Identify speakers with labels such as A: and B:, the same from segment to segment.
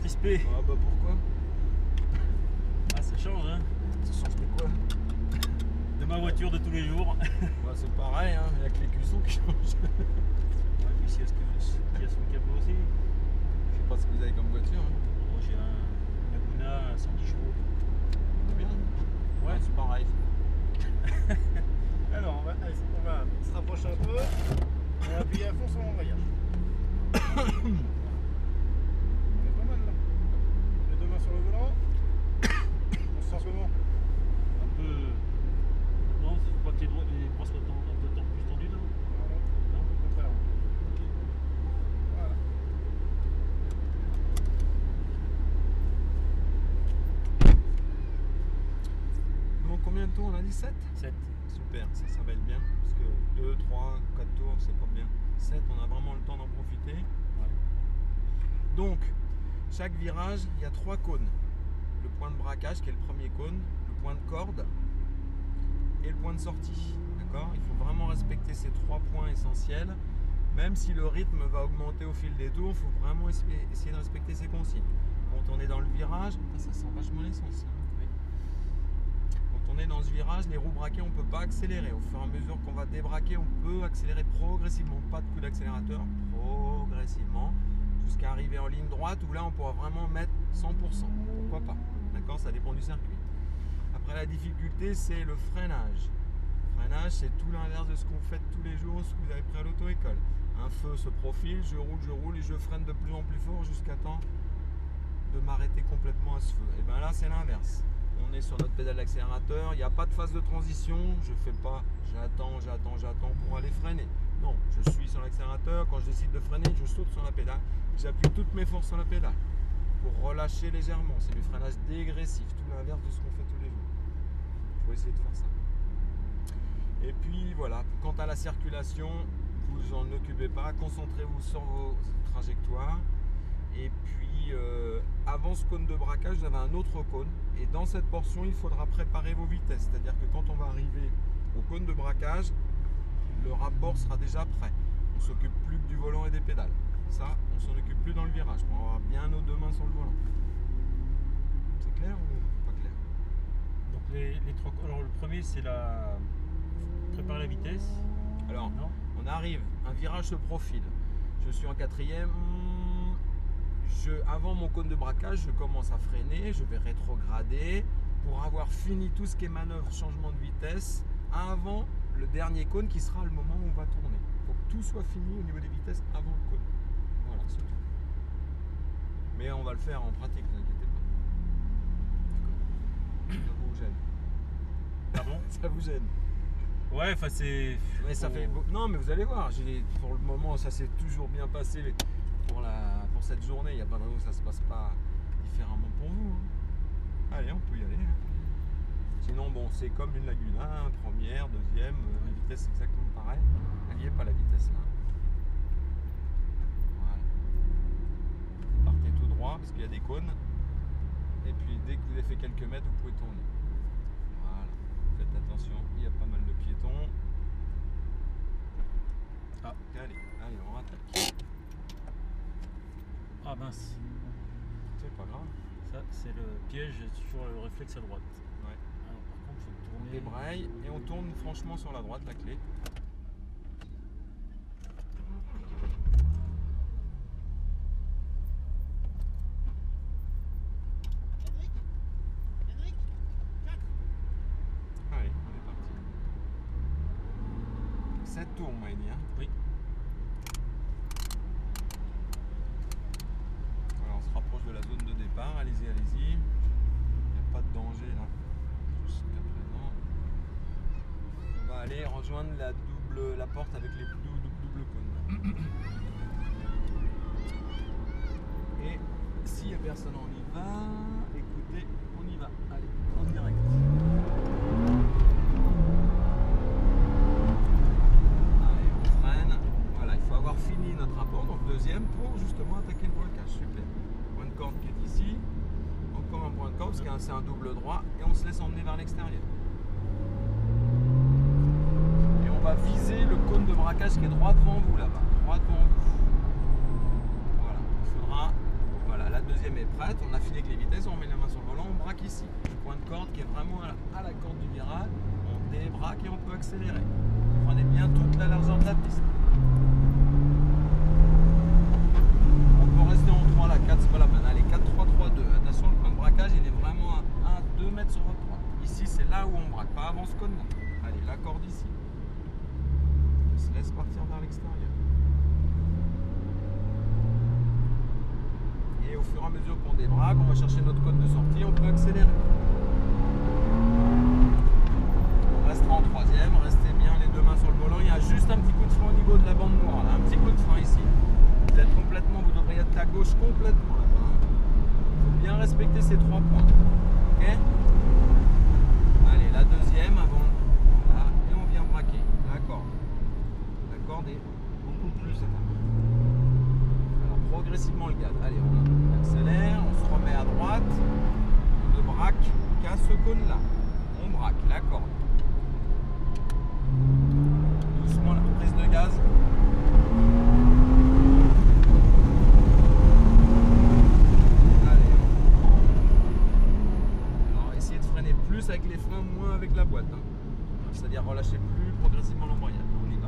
A: crispé.
B: Ah bah pourquoi?
A: Ah, ça change, hein.
B: Ça change de quoi?
A: De ma voiture de tous les jours.
B: Bah c'est pareil, hein, il n'y a que les cuissons qui changent.
A: Ouais, puis s'il y a son capot aussi.
B: Je sais pas ce que vous avez comme voiture. Hein.
A: Moi j'ai un Laguna à 110 chevaux.
B: C'est bien.
A: Ouais.
B: C'est pareil.
C: Alors, on va se rapprocher un peu. On va appuyer à fond sur l'embrayage. On est pas mal là. Les deux mains sur le volant. On se sent comment?
A: Un peu. Non, c'est pas que les bras soient un peu plus tendus, non?
C: Non, au contraire. Voilà.
B: Donc combien de tours on a dit? 7?
A: 7.
B: Super, ça va être bien. Parce que 2, 3, 4 tours, c'est pas bien. 7, on a vraiment le temps d'en profiter.
A: Ouais.
B: Donc, chaque virage, il y a 3 cônes. Le point de braquage qui est le premier cône, le point de corde et le point de sortie. D'accord? Il faut vraiment respecter ces 3 points essentiels. Même si le rythme va augmenter au fil des tours, il faut vraiment essayer de respecter ces consignes. Quand on est dans le virage, ça sent vachement l'essence.
A: Oui.
B: Quand on est dans ce virage, les roues braquées, on ne peut pas accélérer. Au fur et à mesure qu'on va débraquer, on peut accélérer progressivement. Pas de coup d'accélérateur, progressivement. Jusqu'à arriver en ligne droite où là, on pourra vraiment mettre 100%. Pourquoi pas? D'accord? Ça dépend du circuit. Après, la difficulté, c'est le freinage. Le freinage, c'est tout l'inverse de ce qu'on fait tous les jours, ce que vous avez pris à l'auto-école. Un feu se profile, je roule et je freine de plus en plus fort jusqu'à temps de m'arrêter complètement à ce feu. Et bien là, c'est l'inverse. On est sur notre pédale d'accélérateur, il n'y a pas de phase de transition, je fais pas j'attends pour aller freiner. Non, je suis sur l'accélérateur, quand je décide de freiner, je saute sur la pédale, j'appuie toutes mes forces sur la pédale pour relâcher légèrement. C'est du freinage dégressif, tout l'inverse de ce qu'on fait tous les jours. Il faut essayer de faire ça. Et puis voilà, quant à la circulation, vous en occupez pas, concentrez-vous sur vos trajectoires. Et puis avant ce cône de braquage, vous avez un autre cône. Et dans cette portion, il faudra préparer vos vitesses. C'est-à-dire que quand on va arriver au cône de braquage, le rapport sera déjà prêt. On ne s'occupe plus que du volant et des pédales. Ça, on s'en occupe plus dans le virage. On aura bien nos deux mains sur le volant. C'est clair ou pas clair?
A: Donc les trois. Alors le premier c'est préparer la vitesse.
B: Alors,
A: Non.
B: on arrive, un virage se profile. Je suis en quatrième. Avant mon cône de braquage, je commence à freiner, je vais rétrograder pour avoir fini tout ce qui est manœuvre, changement de vitesse, avant le dernier cône qui sera le moment où on va tourner. Il faut que tout soit fini au niveau des vitesses avant le cône. Voilà, c'est tout. Mais on va le faire en pratique, ne vous inquiétez pas. Ça vous gêne?
A: Pardon?
B: Ça vous gêne?
A: Ouais, enfin c'est.
B: Mais ça fait non, mais vous allez voir, pour le moment ça s'est toujours bien passé pour cette journée. Il n'y a pas de raison que ça se passe pas différemment pour vous. Hein. Allez, on peut y aller. Sinon, bon, c'est comme une Laguna, première, deuxième, la vitesse c'est exactement pareil. Elle n'y est pas la vitesse là. Voilà. Partez tout droit parce qu'il y a des cônes. Et puis dès que vous avez fait quelques mètres, vous pouvez tourner. Voilà. Faites attention, il y a pas mal de piétons. Ah, allez, on rattaque.
A: Ah mince.
B: C'est pas grave.
A: Ça c'est le piège sur le réflexe à droite.
B: Ouais.
A: Alors par contre, il faut
B: On
A: tourner.
B: débraye et on tourne franchement sur la droite, la clé. Allez, on est parti. 7 tours, on m'a dit. Hein.
A: Oui.
B: Alors, on se rapproche de la zone de départ. Allez-y, allez-y. Il n'y a pas de danger là. Jusqu'à présent. On va aller rejoindre la porte avec les double cônes. Et s'il n'y a personne, on y va. Écoutez, on y va. Allez, en direct. Allez, on freine. Voilà, il faut avoir fini notre rapport, donc deuxième, pour justement attaquer le braquage. Super. Point de corde qui est ici. Encore un point de corde, parce que c'est un double droit, et on se laisse emmener vers l'extérieur. Et on va viser le cône de braquage qui est droit devant vous là-bas. Droit devant vous. Voilà, il faudra. Voilà, la deuxième est prête, on affine avec les vitesses, on met la main sur le volant, on braque ici. Le point de corde qui est vraiment à la corde du virage, on débraque et on peut accélérer. Prenez bien toute la largeur de la piste. On peut rester en 3 là, 4 c'est pas la peine. Allez, 4, 3, 3, 2. Attention, le point de braquage il est vraiment à 2 mètres sur votre droite. Ici c'est là où on braque, pas avant ce cône là. Allez, la corde ici. On se laisse partir vers l'extérieur. Et au fur et à mesure qu'on débraque, on va chercher notre cône de sortie, on peut accélérer. On restera en troisième, restez bien les deux mains sur le volant. Il y a juste un petit coup de frein au niveau de la bande noire, là. Un petit coup de frein ici. Vous êtes complètement, vous devriez être à gauche complètement là-bas. Il faut bien respecter ces 3 points. Ok? Allez, la deuxième avant. Voilà, et on vient braquer. La corde. La corde est beaucoup plus à la main. Alors progressivement le gaz. Allez, on accélère, on se remet à droite. On ne braque qu'à ce cône-là. On braque la corde. Doucement la prise de gaz. Allez. Alors essayez de freiner plus avec les freins, moins avec la boîte. Hein. C'est-à-dire relâchez plus progressivement l'embrayage. On y va.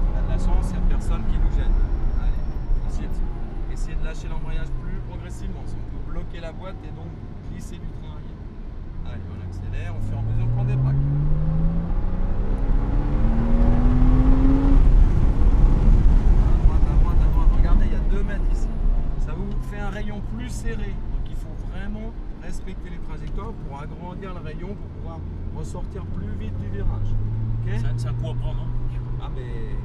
B: On a de la chance, il n'y a personne qui nous gêne. Allez, essayez de lâcher l'embrayage plus progressivement. Si on peut bloquer la boîte et donc glisser du train arrière. Allez, on accélère au fur et à mesure qu'on débraque. À droite. Regardez, il y a 2 mètres ici. Ça vous fait un rayon plus serré. Donc il faut vraiment respecter les trajectoires pour agrandir le rayon pour pouvoir ressortir plus vite du virage. Okay?
A: C'est un coup à prendre, hein.
B: Ah mais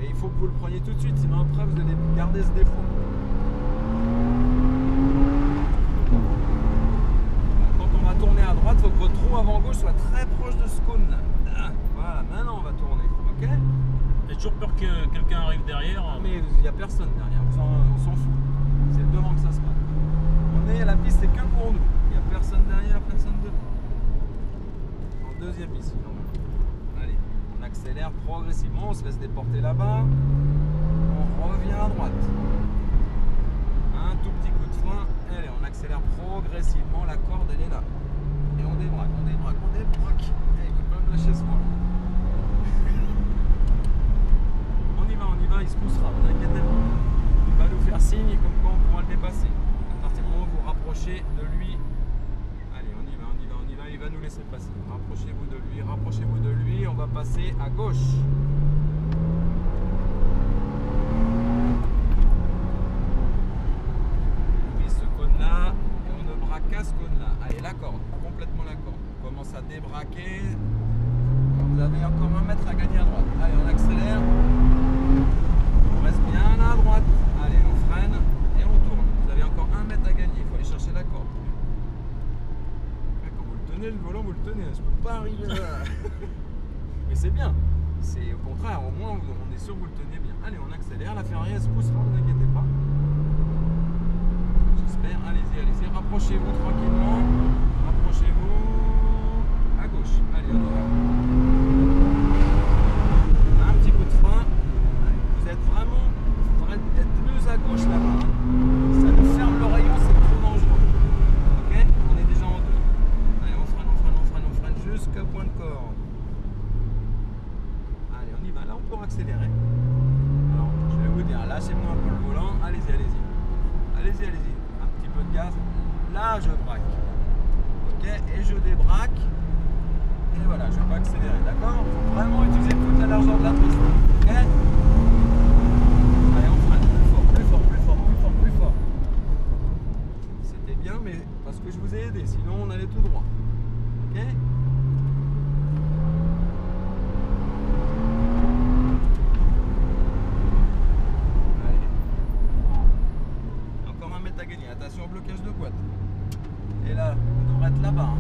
B: il faut que vous le preniez tout de suite, sinon après vous allez garder ce défaut. Quand on va tourner à droite, il faut que votre trou avant-gauche soit très proche de ce cône là. Voilà, maintenant on va tourner. Ok?
A: J'ai toujours peur que quelqu'un arrive derrière.
B: Mais il n'y a personne derrière, on s'en fout. C'est devant que ça se passe. La piste c'est que pour nous. Il n'y a personne derrière, personne devant. En deuxième ici. Allez, on accélère progressivement, on se laisse déporter là-bas. On revient à droite. Un tout petit coup de frein. Allez, on accélère progressivement, la corde elle est là. Et on débraque. Et il ne peut pas me lâcher ce point. On y va, il se poussera, vous inquiétez pas. Il va nous faire signe comme quoi on pourra le dépasser. À partir du moment où vous rapprochez de lui, allez, on y va, il va nous laisser passer. Rapprochez-vous de lui, on va passer à gauche. On vise ce cône-là et on ne braque qu'à ce cône-là. Allez, la corde, complètement la corde. On commence à débraquer. Vous avez encore 1 mètre à gagner à droite. Allez, on accélère. On reste bien à droite. Allez, on freine et on tourne. Vous avez encore 1 mètre à gagner. Il faut aller chercher la corde. Quand vous le tenez, le volant, vous le tenez. Je ne peux pas arriver là. Mais c'est bien. C'est au contraire, au moins on est sûr que vous le tenez bien. Allez, on accélère. La Ferrari elle se poussera, ne vous inquiétez pas. J'espère. Allez-y. Rapprochez-vous tranquillement. Rapprochez-vous à gauche. Allez, on y va. Un petit coup de frein. Vous êtes vraiment, il faudrait être plus à gauche là-bas. Ça nous ferme le rayon, c'est trop dangereux. Ok? On est déjà en 2. Allez, on freine jusqu'à point de corde. Allez, on y va. Là, on peut accélérer. Alors, je vais vous dire, lâchez-moi un peu le volant. Allez-y. Un petit peu de gaz. Là, je braque. Ok? Et je débraque. Et voilà, je ne vais pas accélérer, d'accord? Il faut vraiment utiliser toute la largeur de la piste. Ok? Allez, on freine. Plus fort. C'était bien, mais parce que je vous ai aidé, sinon on allait tout droit. Ok? Allez. Encore 1 mètre à gagner. Attention au blocage de boîte. Et là, on devrait être là-bas.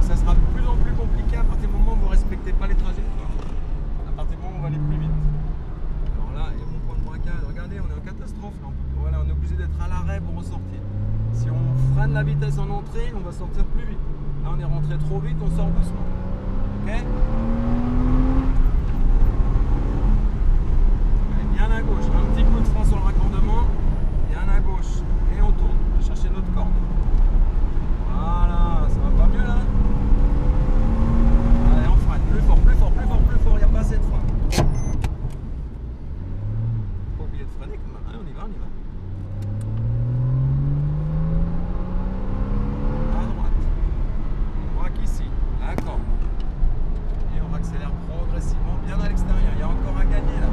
B: Ça sera de plus en plus compliqué à partir du moment où vous ne respectez pas les trajectoires. À partir du moment où on va aller plus vite. Alors là, il y a mon point de braquage. Regardez, on est en catastrophe. Là. Voilà, on est obligé d'être à l'arrêt pour ressortir. Si on freine la vitesse en entrée, on va sortir plus vite. Là, on est rentré trop vite, on sort doucement. Ok? gauche et on tourne. On va chercher notre corde. Voilà, ça va pas mieux là? Allez, on freine. Plus fort, plus fort, plus fort, plus fort. Il n'y a pas assez de frein. Pas oublier de freiner quand même. Allez, on y va, on y va. À droite. On braque ici. D'accord. Et on accélère progressivement bien à l'extérieur. Il y a encore à gagner là.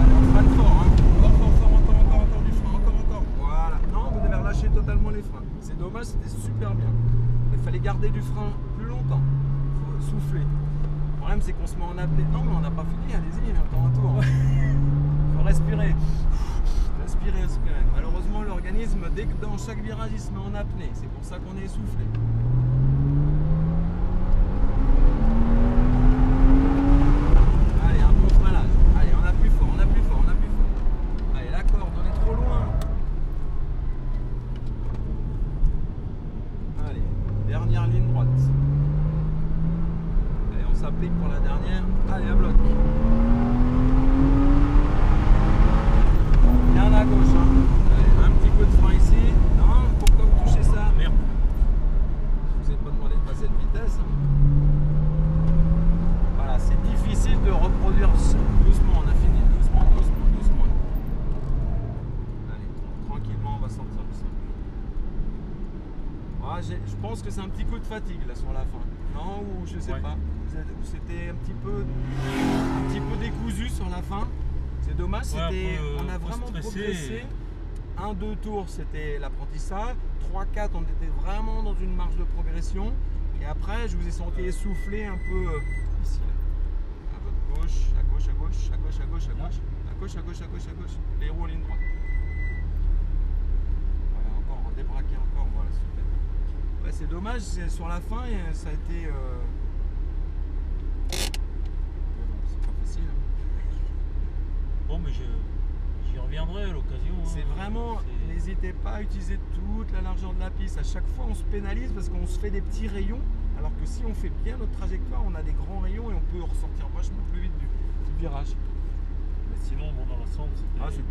B: Allez, on freine fort, hein. Fort, fort, fort, encore du frein, encore. Voilà. Non, vous devez relâcher totalement les freins. C'est dommage, c'était super bien. Il fallait garder du frein plus longtemps. Il faut souffler. Le problème, c'est qu'on se met en apnée. Non, mais on n'a pas fini, allez-y, encore un tour. Il faut respirer. Respirer. Malheureusement, l'organisme, dès que dans chaque virage, il se met en apnée. C'est pour ça qu'on est essoufflé. Allez, un bon freinage. Allez, on appuie fort. Allez, la corde, on est trop loin. Allez, dernière ligne droite. Allez, on s'applique pour la dernière. Allez, à bloc. Bien à gauche, hein. Allez, un petit peu de frein ici. Non, pourquoi vous touchez ça?
A: Merde.
B: Je vous ai pas demandé de passer de vitesse. Hein. Voilà, c'est difficile de reproduire doucement. On a fini. Doucement. Allez, tranquillement, on va sortir du sol. Ah, je pense que c'est un petit coup de fatigue là sur la fin. Non, ou je sais pas. C'était un petit peu décousu sur la fin. C'est dommage, on a vraiment progressé. 1-2 tours, c'était l'apprentissage. 3-4, on était vraiment dans une marge de progression. Et après, je vous ai senti essoufflé un peu ici. Là. Un peu de gauche, à gauche. Les roues en ligne droite. Voilà, encore, débraquer encore, voilà, super. Ouais, c'est dommage, sur la fin, ça a été... c'est pas facile.
A: Bon, mais j'y reviendrai à l'occasion.
B: C'est vraiment, n'hésitez pas à utiliser toute la largeur de la piste. À chaque fois, on se pénalise parce qu'on se fait des petits rayons. Alors que si on fait bien notre trajectoire, on a des grands rayons et on peut ressortir vachement plus vite du virage.
A: Mais sinon, bon, dans l'ensemble, c'était...